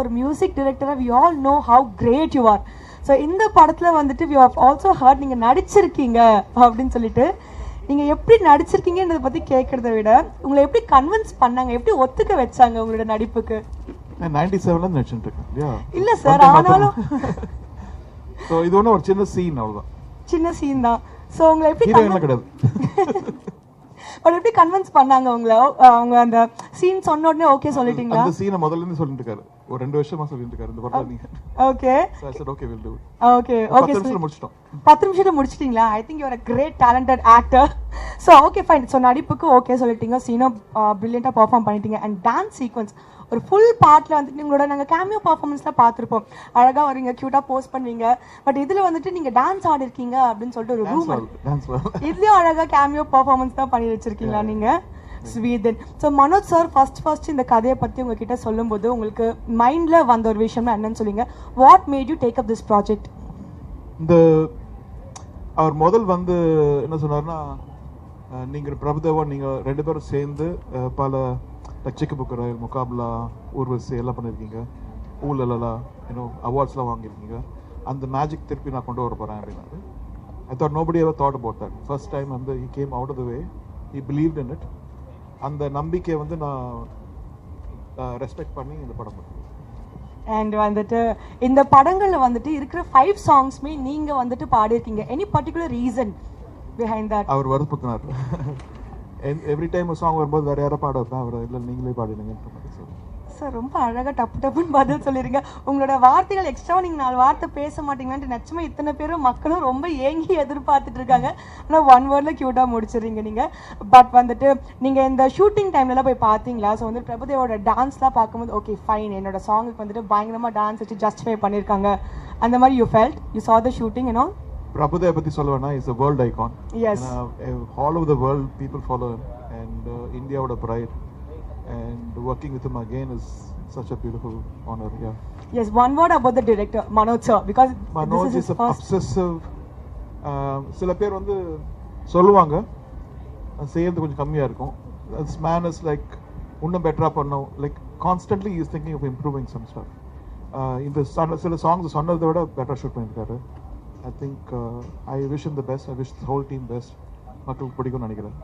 ஒரு மியூசிக் டைரக்டரா we all know how great you are. So இந்த படத்துல வந்துட்டு we have also heard நீங்க நடிச்சிருக்கீங்க அப்படின்னு சொல்லிட்டு நீங்க எப்படி நடிச்சிருக்கீங்கன்றத பத்தி கேட்கறத விட உங்களை எப்படி கன்வின்ஸ் பண்ணாங்க, எப்படி ஒத்துக்க வச்சாங்க உங்களோட நடிப்புக்கு? 97ல நடிச்சிட்டு இருக்கேன் இல்லையா? இல்ல சார், ஆனாலும் சோ இது ஒண்ணு ஒரு சின்ன சீன் அவ்வளவுதான். சின்ன சீன் தான். சோ உங்களை எப்படி ஹீரோயின் கிடையாது. பட் எப்படி கன்வின்ஸ் பண்ணாங்க உங்களை? அவங்க அந்த சீன் சொன்ன உடனே ஓகே சொல்லிட்டீங்களா? அந்த சீனை முதல்ல இருந்து சொல்லிட்டு இருக்காரு, ஒரு 2 வருஷமா சொல்லிட்டு இருக்காரு இந்த படத்துல நீங்க. Okay so I set okay will do. Okay okay 10 நிமிஷத்துல முடிச்சிட்டோம். 10 நிமிஷத்துல முடிச்சிட்டீங்களா? I think you are a great talented actor. So okay fine. So நடிப்புக்கு ஓகே சொல்லிட்டீங்க, சீனோ பிரில்லியண்டா பெர்ஃபார்ம் பண்ணிட்டீங்க. அண்ட் டான்ஸ் சீக்வென்ஸ் ஒரு ஃபுல் பார்ட்ல வந்துட்டு உங்களோட நாங்க கேமியோ பெர்ஃபார்மன்ஸ்ல பார்த்திருப்போம். அழகா வரீங்க, கியூட்டா போஸ்ட் பண்ணுவீங்க. பட் இதுல வந்துட்டு நீங்க டான்ஸ் ஆடி இருக்கீங்க அப்படின்னு சொல்லிட்டு ஒரு ரூமர். இதுலயும் அழகா கேமியோ பெர்ஃபார்மன்ஸ் தான் பண்ணி வச்சிருக்கீங்களா நீங்க? Sweden. So Manoj sir first இந்த கதையை பத்தி உங்ககிட்ட சொல்லும்போது உங்களுக்கு மைண்ட்ல வந்த ஒரு விஷயம்னா என்னன்னு சொல்லுங்க. What made you take up this project? இந்த அவர் முதல் வந்து என்ன சொன்னார்னா, நீங்க பிரபுதேவா நீங்க 2 பேரும் சேர்ந்து பல சிக்கு புக்கு ராயல், முகாபலா, ஊர்வசி எல்லாம் பண்ணியிருக்கீங்க, ஊழலா அவார்ட்ஸ்லாம் வாங்கியிருக்கீங்க, அந்த மேஜிக் திருப்பி நான் கொண்டு வர போறேன் அப்படின்னாரு. I thought nobody ever thought about that. First time வந்து he came out of the way, he believed in it. அந்த நம்பிக்கையை வந்து நான் ரெஸ்பெக்ட் பண்ணி இந்த படம் பண்ணேன். அண்ட் வந்துட்டு இந்த படங்கள்ல வந்துட்டு இருக்கிற 5 சாங்ஸ்மே நீங்க வந்துட்டு பாடியிருக்கீங்க. Any particular reason behind that? அவர் வருத்தப்பட்டார். எவ்ரி டைம் ஒரு சாங் வரும்போது வேற யாரும் பாட வைப்பேன், அவர் இல்லை நீங்களே பாடிடுங்கன்ற மாதிரி சொல்லுவாங்க. சார் ரொம்ப அழகா டப்புன்னு பதில் சொல்லிருங்க. உங்களோட வார்த்தைகள் எக்ஸ்ட்ரா நீங்க 4 வார்த்தை பேச மாட்டீங்கன்னு நிச்சயமா இத்தனை பேரும் மக்களும் ரொம்ப ஏங்கி எதிர்பார்த்துட்டு இருக்காங்க. ஆனா 1 வேர்ட்ல கியூட்டா முடிச்சிடுறீங்க நீங்க. பட் வந்துட்டு நீங்க இந்த ஷூட்டிங் டைம்ல எல்லாம் போய் பாத்தீங்களா? ஸோ வந்து பிரபுதேவோட டான்ஸ்லாம் பார்க்கும்போது ஓகே ஃபைன், என்னோட சாங்குக்கு வந்துட்டு பயங்கரமா டான்ஸ் வச்சு ஜஸ்டிஃபை பண்ணிருக்காங்க அந்த மாதிரி you felt? You saw the shooting and all? Prabhudeva பத்தி சொல்லுவேன்னா is a world icon. Yes. All over the world people follow him and India would pride. And working with him again is such a beautiful honor. Yeah. Yes, one word about the director Manoj sir, because Manoj is obsessive. சில பேர் வந்து சொல்லுவாங்க செய்யறது கொஞ்சம் கம்மியா இருக்கும். This man is like இன்னும் பெட்டரா பண்ணணும், like constantly he is thinking of improving some stuff. இந்த சில சாங்ஸ் சொன்னதை விட பெட்டர் ஷூட் பண்ணிருக்காரு. I think I wish him the best. I wish the whole team best. மக்களுக்கு பிடிக்கும்னு நினைக்கிறேன்.